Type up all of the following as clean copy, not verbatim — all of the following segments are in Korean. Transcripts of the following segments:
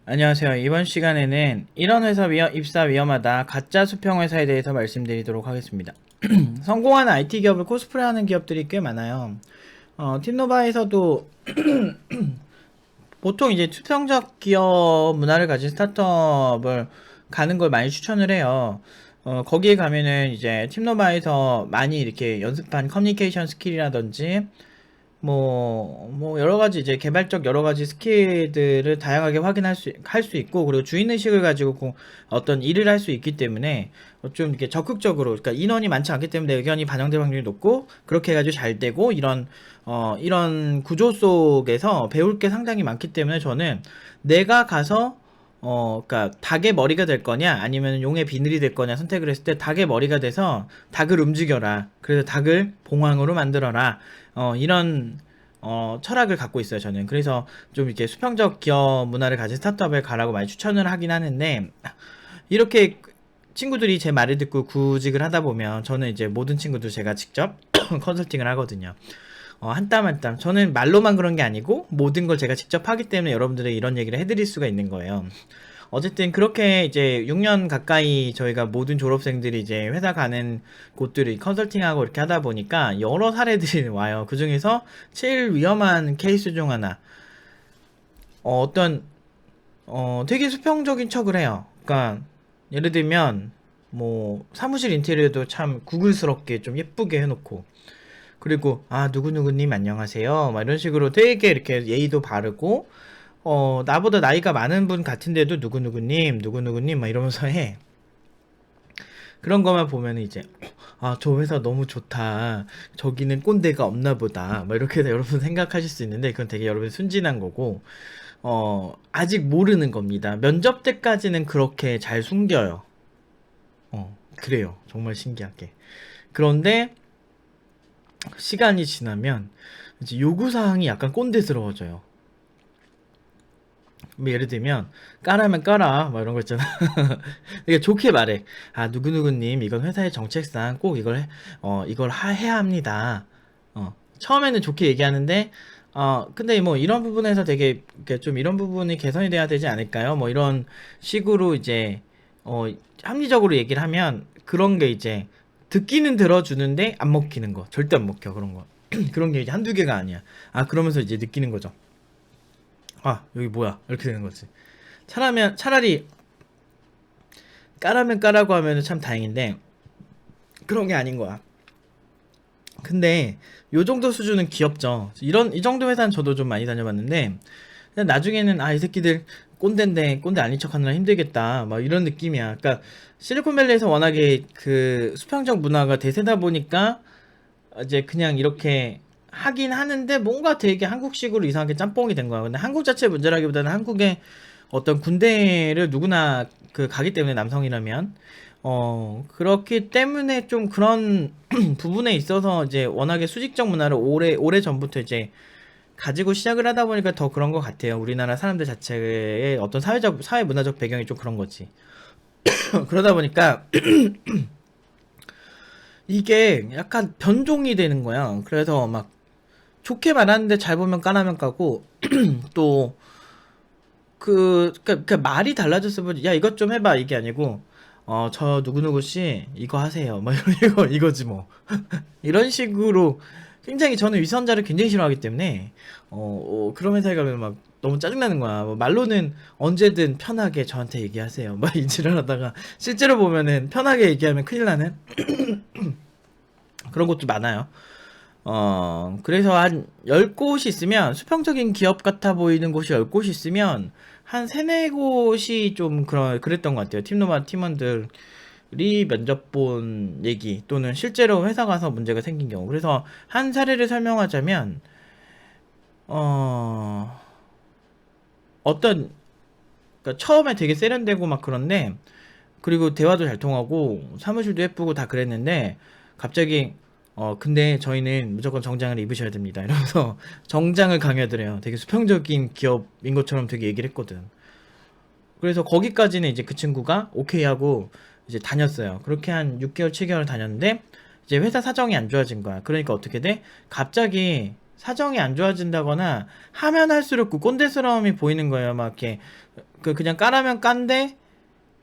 안녕하세요. 이번 시간에는 이런 회사 입사 위험하다 가짜 수평 회사에 대해서 말씀드리도록 하겠습니다. 성공하는 IT 기업을 코스프레하는 기업들이 꽤 많아요. 팀노바에서도 보통 이제 수평적 기업 문화를 가진 스타트업을 가는 걸 많이 추천을 해요. 거기에 가면은 이제 팀노바에서 많이 이렇게 연습한 커뮤니케이션 스킬이라든지 여러 가지 이제 개발적 여러 가지 스킬들을 다양하게 할 수 있고, 그리고 주인의식을 가지고 어떤 일을 할 수 있기 때문에 좀 이렇게 적극적으로, 그러니까 인원이 많지 않기 때문에 의견이 반영될 확률이 높고, 그렇게 해가지고 잘 되고, 이런 구조 속에서 배울 게 상당히 많기 때문에 저는 내가 가서 그니까 닭의 머리가 될 거냐 아니면 용의 비늘이 될 거냐 선택을 했을 때 닭의 머리가 돼서 닭을 움직여라. 그래서 닭을 봉황으로 만들어라. 이런 철학을 갖고 있어요, 저는. 그래서 좀 이렇게 수평적 기업 문화를 가진 스타트업에 가라고 많이 추천을 하긴 하는데, 이렇게 친구들이 제 말을 듣고 구직을 하다 보면 저는 이제 모든 친구들 제가 직접 컨설팅을 하거든요. 한 땀 한 땀. 저는 말로만 그런 게 아니고 모든 걸 제가 직접 하기 때문에 여러분들의 이런 얘기를 해드릴 수가 있는 거예요. 어쨌든 그렇게 이제 6년 가까이 저희가 모든 졸업생들이 이제 회사 가는 곳들이 컨설팅하고 이렇게 하다 보니까 여러 사례들이 와요. 그 중에서 제일 위험한 케이스 중 하나. 되게 수평적인 척을 해요. 그러니까 예를 들면 뭐 사무실 인테리어도 참 구글스럽게 좀 예쁘게 해놓고, 그리고 누구누구님 안녕하세요 막 이런 식으로 되게 이렇게 예의도 바르고, 나보다 나이가 많은 분 같은데도 누구누구님 막 이러면서 해. 그런 거만 보면 이제 저 회사 너무 좋다, 저기는 꼰대가 없나 보다 막 이렇게 여러분 생각하실 수 있는데, 그건 되게 여러분 순진한 거고, 아직 모르는 겁니다. 면접 때까지는 그렇게 잘 숨겨요. 그래요. 정말 신기하게. 그런데 시간이 지나면 이제 요구사항이 약간 꼰대스러워져요. 뭐 예를 들면 까라면 까라 막 이런 거 있잖아. 이게 좋게 말해. 누구누구님 이건 회사의 정책상 꼭 해야 합니다. 처음에는 좋게 얘기하는데, 근데 뭐 이런 부분에서 되게 이렇게 좀 이런 부분이 개선이 돼야 되지 않을까요? 뭐 이런 식으로 이제 합리적으로 얘기를 하면 그런 게 이제 듣기는 들어주는데 안 먹히는 거 절대 안 먹혀. 그런 거 그런 게 이제 한두 개가 아니야. 그러면서 이제 느끼는 거죠. 여기 뭐야 이렇게 되는 거지. 차라리 까라면 까라고 하면 참 다행인데 그런 게 아닌 거야. 근데 요 정도 수준은 귀엽죠. 이 정도 회사는 저도 좀 많이 다녀봤는데, 그냥 나중에는 이 새끼들 꼰대인데 꼰대 아닌 척하느라 힘들겠다 막 이런 느낌이야. 그러니까 실리콘밸리에서 워낙에 그 수평적 문화가 대세다 보니까 이제 그냥 이렇게 하긴 하는데 뭔가 되게 한국식으로 이상하게 짬뽕이 된 거야. 근데 한국 자체 문제라기보다는 한국의 어떤 군대를 누구나 가기 때문에, 남성이라면 그렇기 때문에 좀 그런 부분에 있어서 이제 워낙에 수직적 문화를 오래 전부터 이제 가지고 시작을 하다 보니까 더 그런 것 같아요. 우리나라 사람들 자체의 어떤 사회 문화적 배경이 좀 그런 거지. 그러다 보니까 이게 약간 변종이 되는 거야. 그래서 막 좋게 말하는데 잘 보면 까라면 까고, 또 말이 달라졌을 뿐, 야 이것 좀 해봐 이게 아니고, 저 누구누구 씨 이거 하세요 막 이거지 뭐. 이런 식으로 굉장히, 저는 위선자를 굉장히 싫어하기 때문에 그런 회사에 가면 막 너무 짜증나는 거야. 뭐 말로는 언제든 편하게 저한테 얘기하세요 막 이지랄 하다가 실제로 보면은 편하게 얘기하면 큰일 나는 그런 것도 많아요. 그래서 한 10곳이 있으면, 수평적인 기업 같아 보이는 곳이 10곳이 있으면, 한 3, 4곳이 좀 그랬던 것 같아요. 팀노마 팀원들이 면접 본 얘기, 또는 실제로 회사 가서 문제가 생긴 경우. 그래서 한 사례를 설명하자면, 그러니까 처음에 되게 세련되고 막 그런데, 그리고 대화도 잘 통하고, 사무실도 예쁘고 다 그랬는데, 갑자기 근데 저희는 무조건 정장을 입으셔야 됩니다 이러면서 정장을 강요하더래요. 되게 수평적인 기업인 것처럼 되게 얘기를 했거든. 그래서 거기까지는 이제 그 친구가 오케이 하고 이제 다녔어요. 그렇게 한 6개월 7개월 다녔는데, 이제 회사 사정이 안 좋아진 거야. 그러니까 어떻게 돼? 갑자기 사정이 안 좋아진다거나 하면 할수록 그 꼰대스러움이 보이는 거예요. 막 이렇게 그냥 까라면 깐데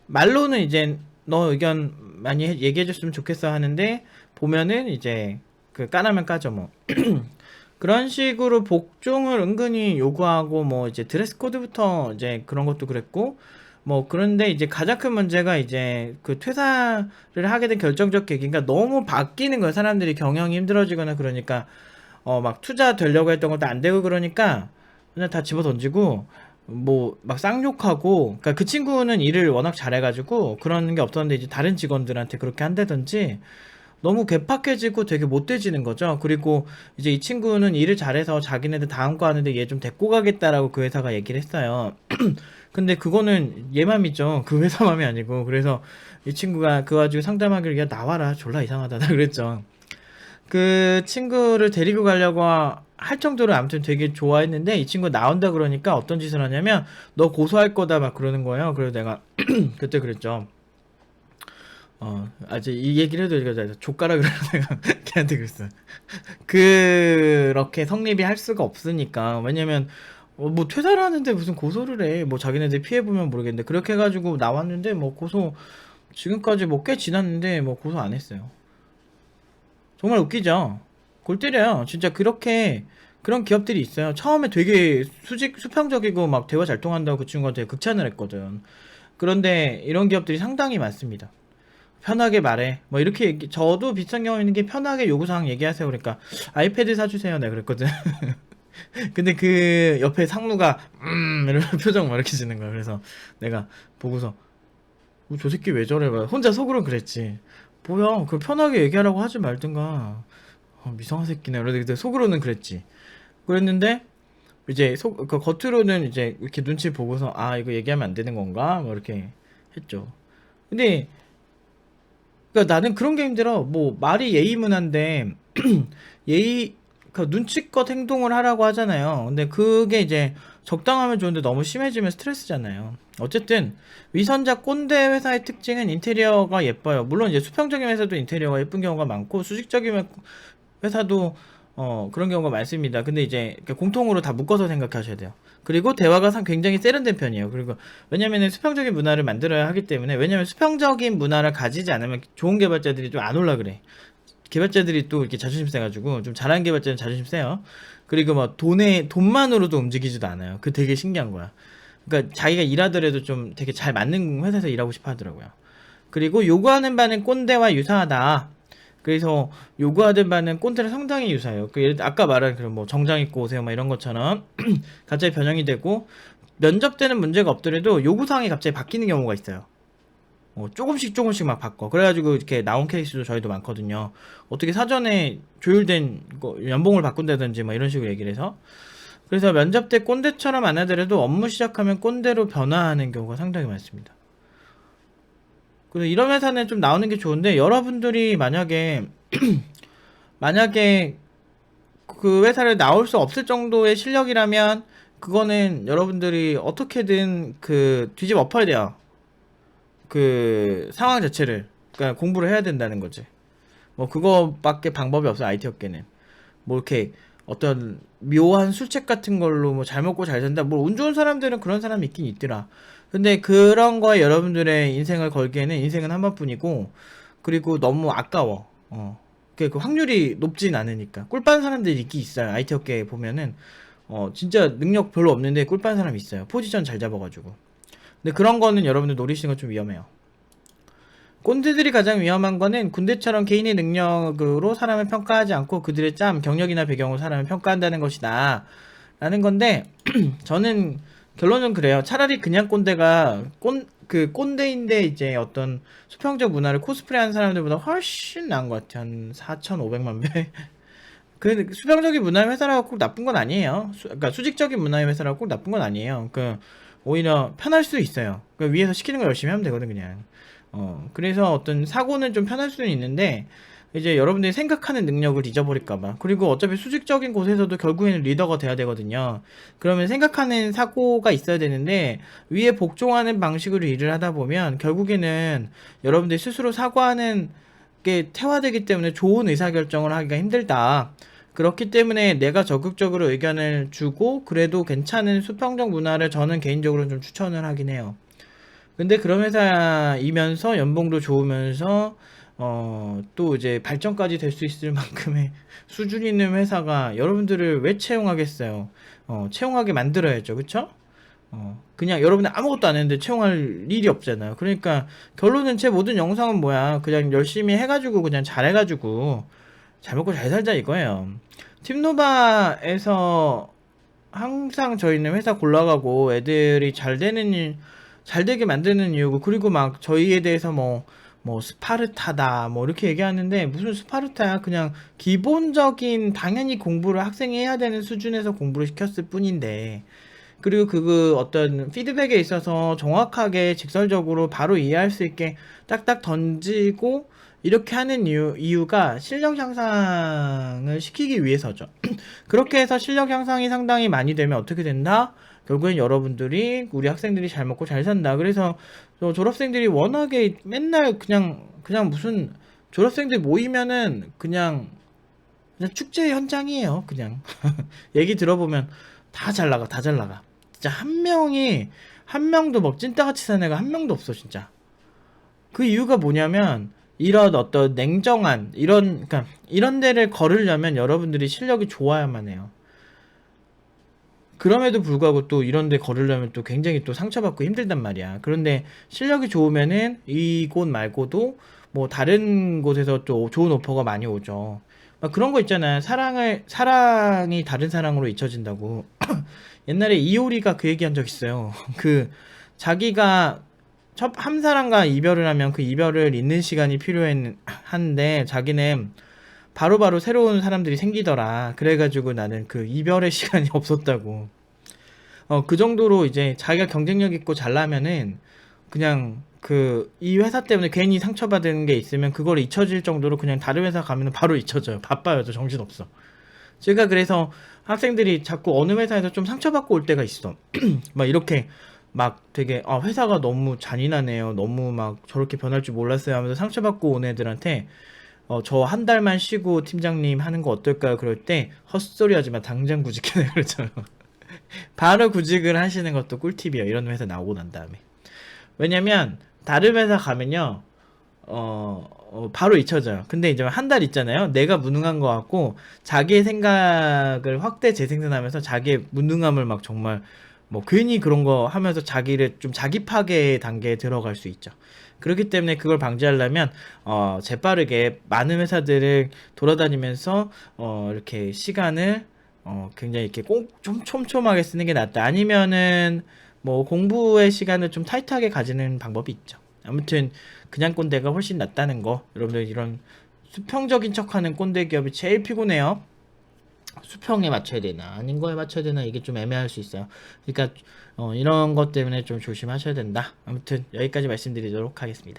말로는 이제 너 의견 많이 얘기해줬으면 좋겠어 하는데 보면은 이제 그 까라면 까죠 뭐. 그런 식으로 복종을 은근히 요구하고 뭐 이제 드레스 코드부터 이제 그런 것도 그랬고 뭐 그런데 이제 가장 큰 문제가 이제 그 퇴사를 하게 된 결정적 계기가 너무 바뀌는 거예요. 사람들이 경영이 힘들어지거나 그러니까 막 투자 되려고 했던 것도 안 되고 그러니까 그냥 다 집어 던지고 뭐 막 쌍욕하고 그러니까 그 친구는 일을 워낙 잘해가지고 그런 게 없었는데 이제 다른 직원들한테 그렇게 한다든지 너무 괴팍해지고 되게 못돼지는 거죠. 그리고 이제 이 친구는 일을 잘해서 자기네들 다음 거 하는데 얘 좀 데리고 가겠다라고 그 회사가 얘기를 했어요. 근데 그거는 얘 맘이죠. 그 회사 맘이 아니고. 그래서 이 친구가 그 와중에 상담하기를 야 나와라 졸라 이상하다 나 그랬죠. 그 친구를 데리고 가려고 할 정도로 아무튼 되게 좋아했는데 이 친구 나온다 그러니까 어떤 짓을 하냐면 너 고소할 거다 막 그러는 거예요. 그래서 내가 그때 그랬죠. 아직 이 얘기를 해도 이거 족가라 그래서 내가 걔한테 그랬어. 그렇게 성립이 할 수가 없으니까. 왜냐면 뭐 퇴사를 하는데 무슨 고소를 해. 뭐 자기네들 피해 보면 모르겠는데 그렇게 해가지고 나왔는데 뭐 고소 지금까지 뭐 꽤 지났는데 뭐 고소 안 했어요. 정말 웃기죠. 골 때려요. 진짜 그렇게 그런 기업들이 있어요. 처음에 되게 수평적이고 막 대화 잘 통한다고 그 친구가 되게 극찬을 했거든. 그런데 이런 기업들이 상당히 많습니다. 편하게 말해. 뭐 이렇게 저도 비슷한 경험 있는 게 편하게 요구사항 얘기하세요. 그러니까 아이패드 사주세요. 내가 그랬거든. 근데 그 옆에 상무가 이런 표정 막 이렇게 지는 거야. 그래서 내가 보고서 저 새끼 왜 저래? 막 혼자 속으로 그랬지. 뭐야? 그 편하게 얘기하라고 하지 말든가. 이상한 새끼네. 그런데 속으로는 그랬지. 그랬는데 이제 그 겉으로는 이제 이렇게 눈치 보고서 아 이거 얘기하면 안 되는 건가? 뭐 이렇게 했죠. 근데 그러니까 나는 그런 게 힘들어. 뭐 말이 예의문화인데 예의 그 눈치껏 행동을 하라고 하잖아요. 근데 그게 이제 적당하면 좋은데 너무 심해지면 스트레스잖아요. 어쨌든 위선자 꼰대 회사의 특징은 인테리어가 예뻐요. 물론 이제 수평적인 회사도 인테리어가 예쁜 경우가 많고 수직적인 회사도 그런 경우가 많습니다. 근데 이제 공통으로 다 묶어서 생각하셔야 돼요. 그리고 대화가 굉장히 세련된 편이에요. 그리고 왜냐면은 수평적인 문화를 만들어야 하기 때문에 왜냐면 수평적인 문화를 가지지 않으면 좋은 개발자들이 좀 안 올라 그래. 개발자들이 또 이렇게 자존심 세가지고 좀 잘하는 개발자는 자존심 세요. 그리고 뭐 돈만으로도 움직이지도 않아요. 그 되게 신기한 거야. 그러니까 자기가 일하더라도 좀 되게 잘 맞는 회사에서 일하고 싶어 하더라고요. 그리고 요구하는 바는 꼰대와 유사하다. 그래서 요구하는 바는 꼰대랑 상당히 유사해요. 그 예를 들어 아까 말한 그런 뭐 정장 입고 오세요 막 이런 것처럼 갑자기 변형이 되고 면접 때는 문제가 없더라도 요구사항이 갑자기 바뀌는 경우가 있어요. 조금씩 막 바꿔. 그래가지고 이렇게 나온 케이스도 저희도 많거든요. 어떻게 사전에 조율된 연봉을 바꾼다든지 뭐 이런 식으로 얘기를 해서. 그래서 면접 때 꼰대처럼 안 하더라도 업무 시작하면 꼰대로 변화하는 경우가 상당히 많습니다. 그래서 이런 회사는 좀 나오는 게 좋은데 여러분들이 만약에 만약에 그 회사를 나올 수 없을 정도의 실력이라면 그거는 여러분들이 어떻게든 그 뒤집어 엎어야 돼요. 그 상황 자체를 그러니까 공부를 해야 된다는 거지. 뭐 그거밖에 방법이 없어 IT 업계는. 뭐 이렇게 어떤 묘한 술책 같은 걸로 뭐 잘 먹고 잘 산다. 뭐 운 좋은 사람들은 그런 사람이 있긴 있더라. 근데 그런 거에 여러분들의 인생을 걸기에는 인생은 한 번뿐이고 그리고 너무 아까워. 그 확률이 높진 않으니까. 꿀 빠는 사람들이 있긴 있어요. IT 업계에 보면은 진짜 능력 별로 없는데 꿀 빠는 사람이 있어요. 포지션 잘 잡아가지고. 근데 그런 거는 여러분들 노리시는 건 좀 위험해요. 꼰대들이 가장 위험한 거는 군대처럼 개인의 능력으로 사람을 평가하지 않고 그들의 경력이나 배경으로 사람을 평가한다는 것이다. 라는 건데, 저는 결론은 그래요. 차라리 그냥 꼰대가, 꼰대인데 이제 어떤 수평적 문화를 코스프레 하는 사람들보다 훨씬 나은 것 같아요. 한 4,500만 배? 그 수평적인 문화의 회사라고 꼭 나쁜 건 아니에요. 그러니까 수직적인 문화의 회사라고 꼭 나쁜 건 아니에요. 오히려 편할 수 있어요. 위에서 시키는 거 열심히 하면 되거든, 그냥. 그래서 어떤 사고는 좀 편할 수는 있는데, 이제 여러분들이 생각하는 능력을 잊어버릴까봐. 그리고 어차피 수직적인 곳에서도 결국에는 리더가 돼야 되거든요. 그러면 생각하는 사고가 있어야 되는데, 위에 복종하는 방식으로 일을 하다 보면, 결국에는 여러분들이 스스로 사고하는 게 태화되기 때문에 좋은 의사결정을 하기가 힘들다. 그렇기 때문에 내가 적극적으로 의견을 주고 그래도 괜찮은 수평적 문화를 저는 개인적으로 좀 추천을 하긴 해요. 근데 그런 회사이면서 연봉도 좋으면서 또 이제 발전까지 될 수 있을 만큼의 수준 있는 회사가 여러분들을 왜 채용하겠어요? 채용하게 만들어야죠. 그쵸? 그냥 여러분들 아무것도 안 했는데 채용할 일이 없잖아요. 그러니까 결론은 제 모든 영상은 뭐야. 그냥 열심히 해가지고 그냥 잘해가지고 잘 먹고 잘 살자 이거예요. 팀노바에서 항상 저희는 회사 골라가고 애들이 잘 되게 만드는 이유고, 그리고 막 저희에 대해서 뭐 스파르타다 뭐 이렇게 얘기하는데 무슨 스파르타야. 그냥 기본적인 당연히 공부를 학생이 해야 되는 수준에서 공부를 시켰을 뿐인데, 그리고 그 어떤 피드백에 있어서 정확하게 직설적으로 바로 이해할 수 있게 딱딱 던지고 이렇게 하는 이유가 실력 향상을 시키기 위해서죠. 그렇게 해서 실력 향상이 상당히 많이 되면 어떻게 된다? 결국엔 여러분들이, 우리 학생들이 잘 먹고 잘 산다. 그래서 졸업생들이 워낙에 맨날 그냥 무슨 졸업생들 모이면은 그냥 축제 현장이에요. 그냥 얘기 들어보면 다 잘 나가, 다 잘 나가. 진짜 한 명도 뭐 찐따같이 사는 애가 한 명도 없어, 진짜. 그 이유가 뭐냐면, 이런 어떤 냉정한, 그러니까 이런 데를 걸으려면 여러분들이 실력이 좋아야만 해요. 그럼에도 불구하고 또 이런 데 걸으려면 또 굉장히 또 상처받고 힘들단 말이야. 그런데 실력이 좋으면은 이곳 말고도 뭐 다른 곳에서 또 좋은 오퍼가 많이 오죠. 막 그런 거 있잖아요. 사랑이 다른 사랑으로 잊혀진다고. 옛날에 이효리가 그 얘기한 적 있어요. 자기가 한 사람과 이별을 하면 그 이별을 잊는 시간이 필요한데, 자기는 바로바로 새로운 사람들이 생기더라. 그래가지고 나는 그 이별의 시간이 없었다고. 그 정도로 이제 자기가 경쟁력 있고 잘나면은 그냥 이 회사 때문에 괜히 상처받은 게 있으면 그걸 잊혀질 정도로 그냥 다른 회사 가면은 바로 잊혀져요. 바빠요. 저 정신없어. 제가 그래서 학생들이 자꾸 어느 회사에서 좀 상처받고 올 때가 있어. 막 이렇게 막 되게 회사가 너무 잔인하네요. 너무 막 저렇게 변할 줄 몰랐어요 하면서 상처받고 온 애들한테 저 한 달만 쉬고 팀장님 하는 거 어떨까요? 그럴 때 헛소리 하지 마. 당장 구직해. 그랬잖아요. 바로 구직을 하시는 것도 꿀팁이에요. 이런 회사 나오고 난 다음에. 왜냐면 다른 회사 가면요. 바로 잊혀져요. 근데 이제 한 달 있잖아요. 내가 무능한 것 같고 자기의 생각을 확대 재생산하면서 자기의 무능함을 막 정말 뭐 괜히 그런 거 하면서 자기를 좀 자기 파괴 단계에 들어갈 수 있죠. 그렇기 때문에 그걸 방지하려면 재빠르게 많은 회사들을 돌아다니면서 이렇게 시간을 굉장히 이렇게 꼭 좀 촘촘하게 쓰는 게 낫다. 아니면은 뭐 공부의 시간을 좀 타이트하게 가지는 방법이 있죠. 아무튼 그냥 꼰대가 훨씬 낫다는 거. 여러분들 이런 수평적인 척하는 꼰대 기업이 제일 피곤해요. 수평에 맞춰야 되나 아닌 거에 맞춰야 되나 이게 좀 애매할 수 있어요. 그러니까 이런 것 때문에 좀 조심하셔야 된다. 아무튼 여기까지 말씀드리도록 하겠습니다.